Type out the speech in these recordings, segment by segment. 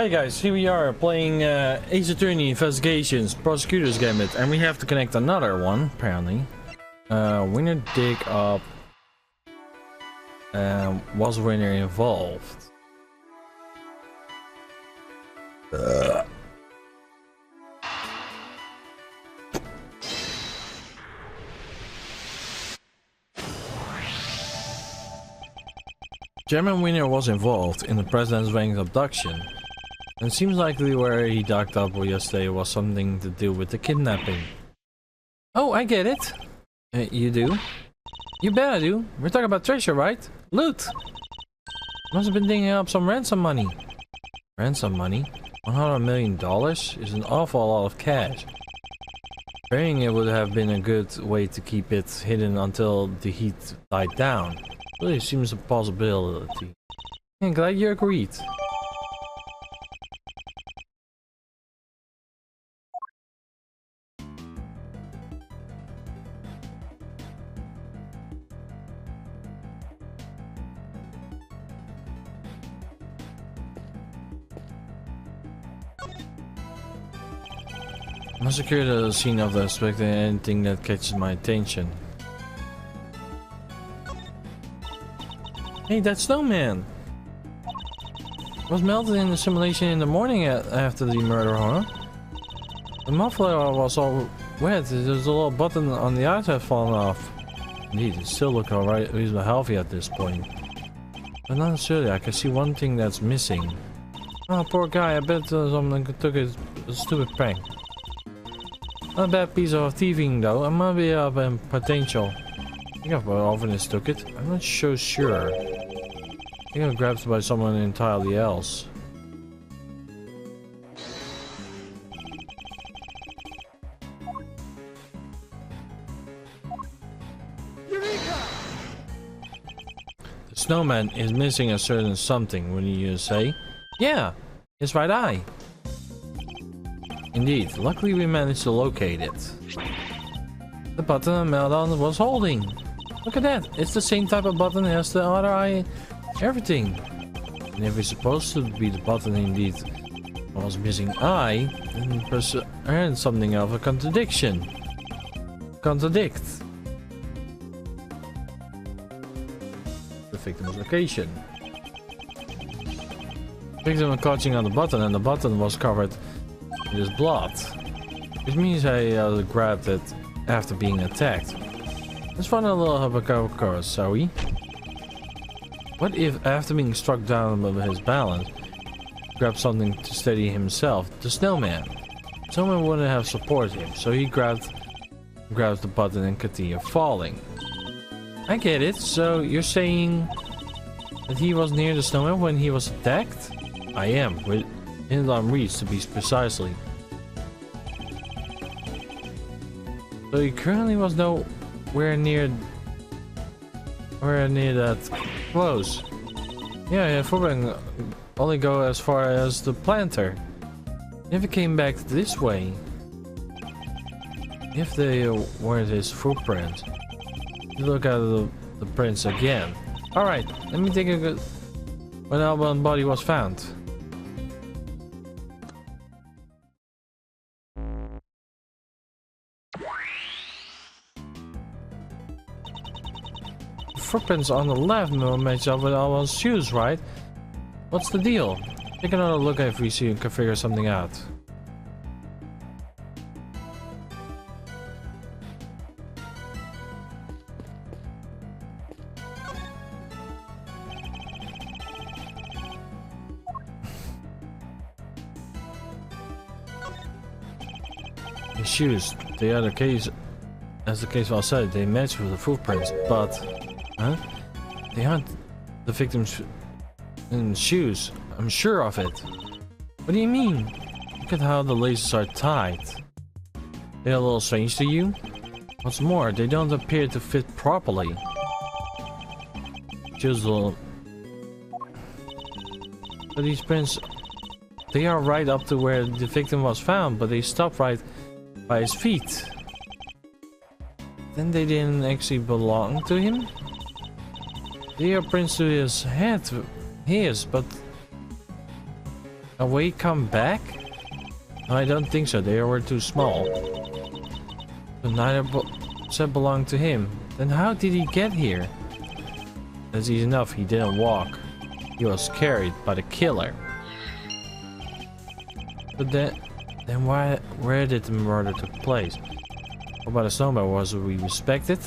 Hi guys, here we are playing Ace Attorney Investigations, Prosecutor's Gambit, and we have to connect another one, apparently. Winner dig up. Was winner involved? German winner was involved in the president's rank abduction. And it seems likely where he docked up yesterday was something to do with the kidnapping. Oh, I get it. You do? You bet I do. We're talking about treasure, right? Loot! Must have been digging up some ransom money. Ransom money? $100 million is an awful lot of cash. Burying it would have been a good way to keep it hidden until the heat died down. Really seems a possibility. I'm glad you agreed. I must secure the scene of the suspect and anything that catches my attention. Hey, that snowman! Was melted in the simulation in the morning after the murder, huh? The muffler was all wet. There's a little button on the outside fallen off. Indeed, it still looks alright, reasonably healthy at this point. But not necessarily, I can see one thing that's missing. Oh, poor guy, I bet someone took a stupid prank. Not a bad piece of thieving though, it might be of potential. I think I've often took it. I'm not so sure. I think I was grabbed by someone entirely else. Eureka! The snowman is missing a certain something, wouldn't you say? Yeah, his right eye. Indeed, luckily we managed to locate it. The button Meltdown was holding. Look at that, it's the same type of button as the other eye. Everything. And if it's supposed to be the button indeed was missing eye, then earned something of a contradiction. Contradict. The victim's location. The victim was clutching on the button and the button was covered in his blood. Which means I grabbed it after being attacked. Let's find a little hypocritical, shall we? What if after being struck down by his balance, grabbed something to steady himself? The snowman. Someone wouldn't have supported him, so he grabs the button and continued falling. I get it. So you're saying that he was near the snowman when he was attacked? I am, within arm's reach to be precisely. So he currently was nowhere near that close. Yeah, footprint only go as far as the planter. If it came back this way, if they weren't his footprints, look at the prints again. All right, let me take a good. When Alban's body was found. Footprints on the left match up with Alban's shoes, right? What's the deal? Take another look if we see and can figure something out. The shoes, the other case, as the case well said, they match with the footprints, but huh? They aren't the victim's shoes. I'm sure of it. What do you mean? Look at how the laces are tied. They're a little strange to you? What's more, they don't appear to fit properly. Just a little. But these prints, they are right up to where the victim was found, but they stop right by his feet. Then they didn't actually belong to him? They are prints to his head. His, but Can we come back? No, I don't think so. They were too small. So neither set belonged to him. Then how did he get here? That's easy enough. He didn't walk. He was carried by the killer. But then where did the murder took place? What about the snowman? Was we respected?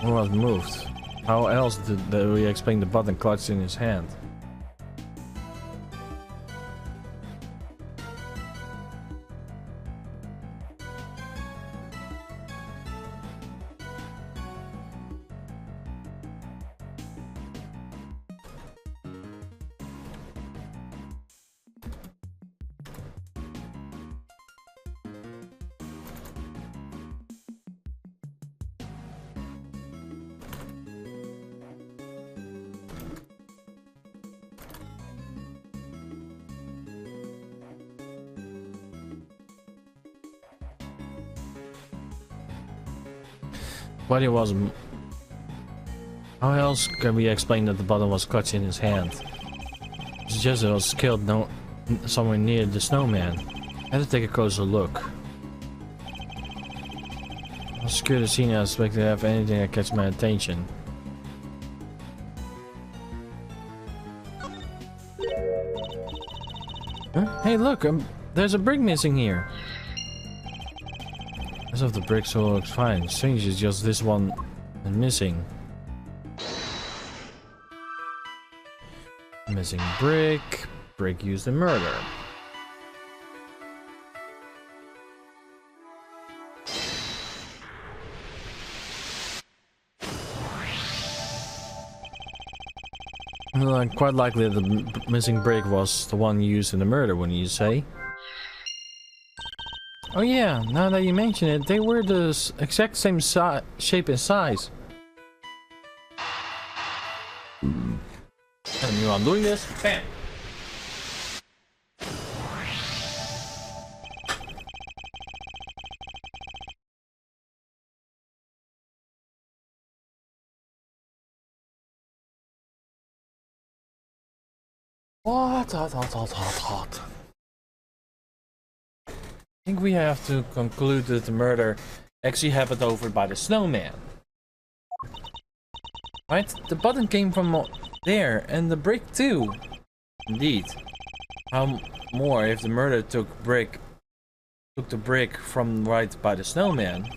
One was moved. How else did we explain the button clutched in his hand? But it wasn't. How else can we explain that the button was clutched in his hand? It's just it was killed somewhere near the snowman. I had to take a closer look. I'll secure the scene. I expect to have anything that catches my attention. Huh? Hey, look! There's a brick missing here. The rest of the bricks all looks fine. Strange is just this one is missing. Missing brick. Brick used in murder. Well, quite likely the missing brick was the one used in the murder, wouldn't you say? Oh yeah, now that you mention it, they were the exact same shape and size. I knew I'm doing this. Bam! What? Hot. I think we have to conclude that the murder actually happened over by the snowman. Right? The button came from there, and the brick too. Indeed. How more if the murder took the brick from right by the snowman?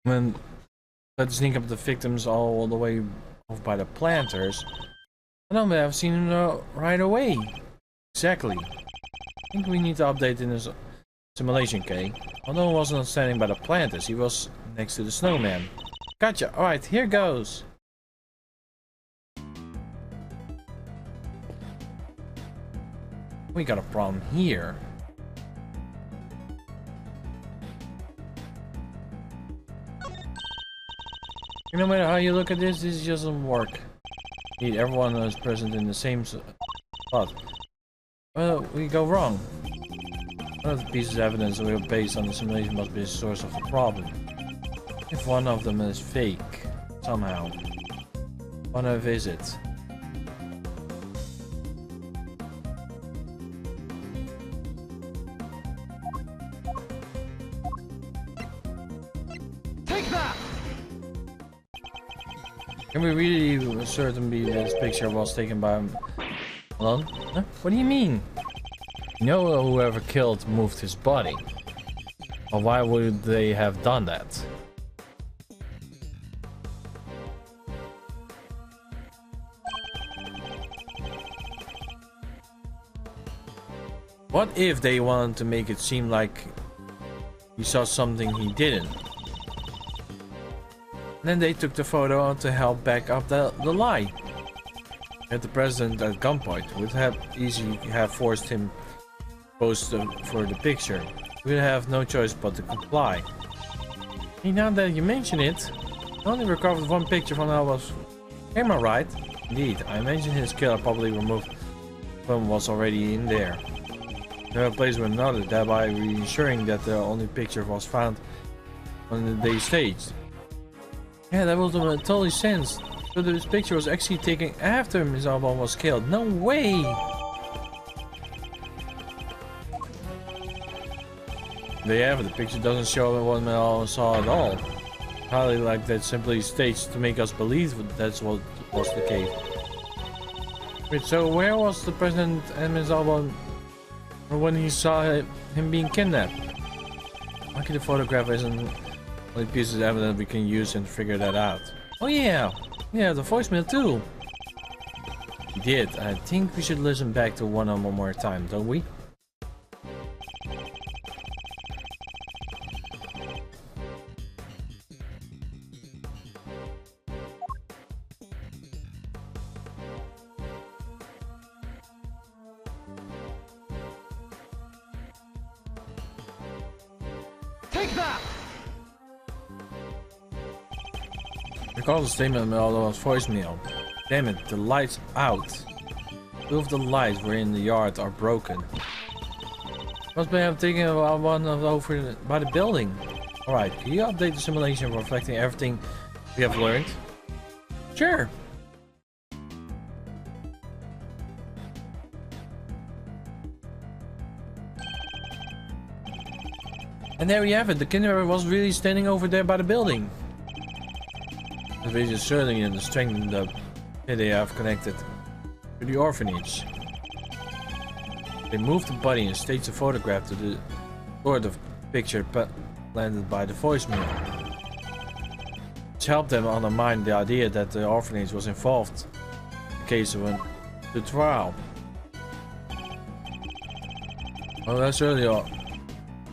When let's sneak up the victims all the way over by the planters. I don't think I've seen them right away. Exactly. I think we need to update in this simulation, Kay. Although he wasn't standing by the planters, he was next to the snowman. Gotcha. Alright, here goes. We got a problem here. No matter how you look at this just doesn't work. Need everyone is present in the same spot. Well, we go wrong. One of the pieces of evidence we are based on the simulation must be the source of the problem. If one of them is fake, somehow. What if is it? Can we really certain be this picture was taken by Hold on. Huh? What do you mean? You know whoever killed moved his body. Or why would they have done that? What if they wanted to make it seem like he saw something he didn't? Then they took the photo to help back up the lie. If the president at gunpoint would have easily have forced him post for the picture, we would have no choice but to comply. Hey, now that you mention it, I only recovered one picture from Alba's camera, right? Indeed, I imagine his killer probably removed film was already in there. They replaced with another, thereby ensuring that the only picture was found on the day staged. Yeah, that would make totally sense. So this picture was actually taken after Miss Alba was killed. No way! There you have it. The picture doesn't show what Mel saw at all. Highly like that simply staged to make us believe that's what was the case. Wait, so where was the president and Miss Alba when he saw him being kidnapped? Lucky the photograph isn't only piece of evidence we can use and figure that out. Oh yeah! Yeah, the voicemail too! We did. I think we should listen back to one more time, don't we? Take that! Recall the statement of Alba's voicemail. Damn it, the light's out. Two of the lights were in the yard are broken. Must be have taken one of over by the building. Alright, can you update the simulation reflecting everything we have learned? Sure. And there we have it, the kidnapper was really standing over there by the building. The vision is certainly in the strength that they have connected to the orphanage. They moved the body and staged the photograph to the sort of picture planted by the voicemail. Which helped them undermine the idea that the orphanage was involved in the case of the trial. Well, that's really all.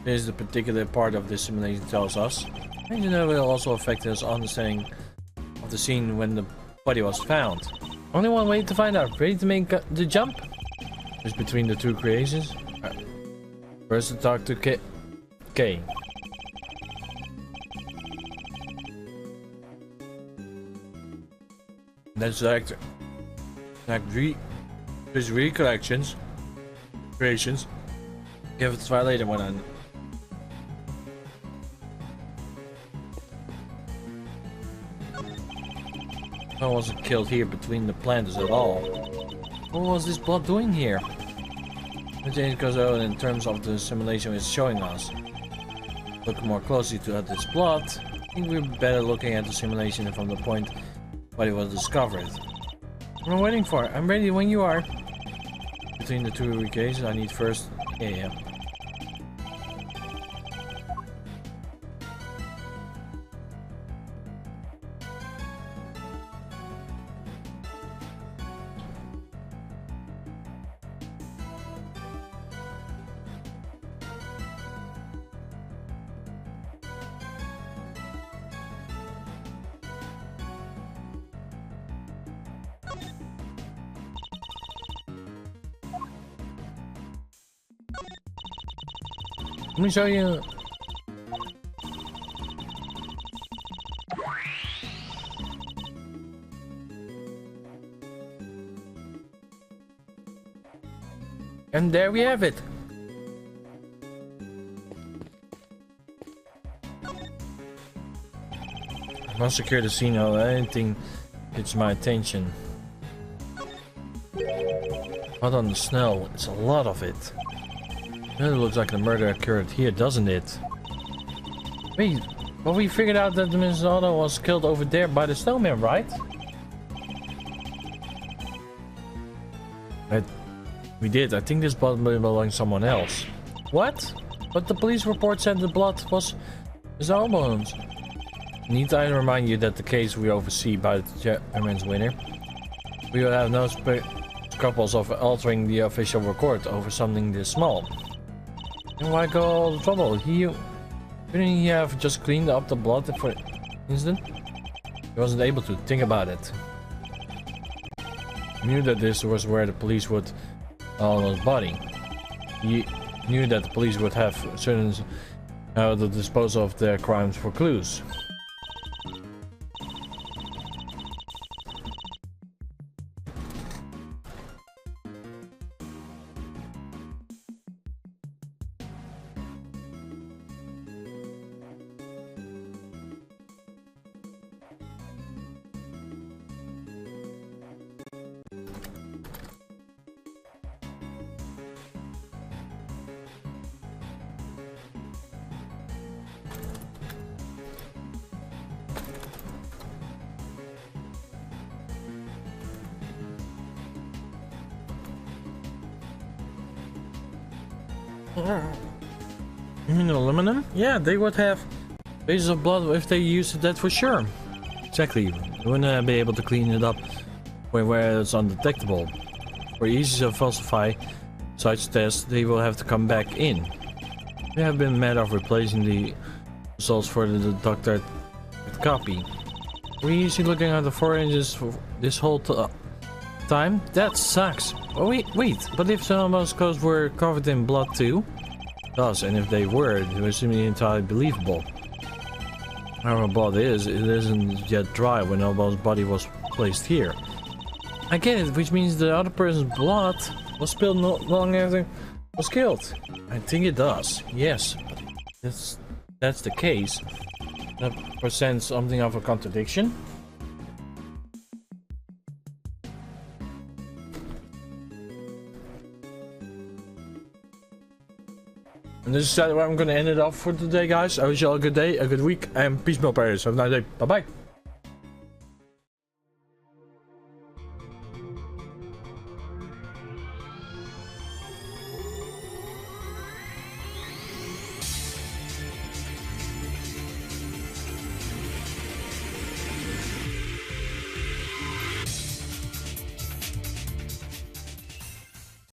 This is the particular part of this simulation tells us. And you know, it will also affect us understanding of the scene when the body was found. Only one way to find out. Ready to make the jump? Just between the two creations. First to talk to K. Then select his recollections, creations. Give it a try later when I'm. No one wasn't killed here between the planters at all. What was this blood doing here? The change goes out in terms of the simulation is showing us. Look more closely at this blood. I think we're better looking at the simulation from the point where it was discovered. What am I waiting for? I'm ready when you are. Between the two cases, I need first. Yeah. Let me show you. And there we have it. I must secure the scene or anything gets my attention. Out on the snow, it's a lot of it. It really looks like the murder occurred here, doesn't it? Wait, But we figured out that Mrs. Otto was killed over there by the snowman, right? We did. I think this blood belonged to someone else. What? But the police report said the blood was his albums. Need I remind you that the case we oversee by the chairman's winner? We will have no scruples of altering the official record over something this small. And why go all the trouble? Couldn't he have just cleaned up the blood for instance? He wasn't able to think about it. He knew that this was where the police would on his body. He knew that the police would have certain how to dispose of their crimes for clues. You mean aluminum? Yeah, they would have bases of blood if they used that for sure. Exactly. You wouldn't be able to clean it up where it's undetectable. For easy to falsify such tests, they will have to come back in. We have been mad of replacing the results for the doctored copy. Were you easy looking at the 4 inches for this whole time? That sucks. Oh, wait, but if some of those codes were covered in blood too? Does, and if they were, it was entirely believable. However, blood is, it isn't yet dry when Elbow's body was placed here. I get it, which means the other person's blood was spilled not long after he was killed. I think it does, yes. That's the case. That presents something of a contradiction. And this is where I'm gonna end it off for today, guys. I wish you all a good day, a good week, and peace, my players. Have a nice day. Bye bye.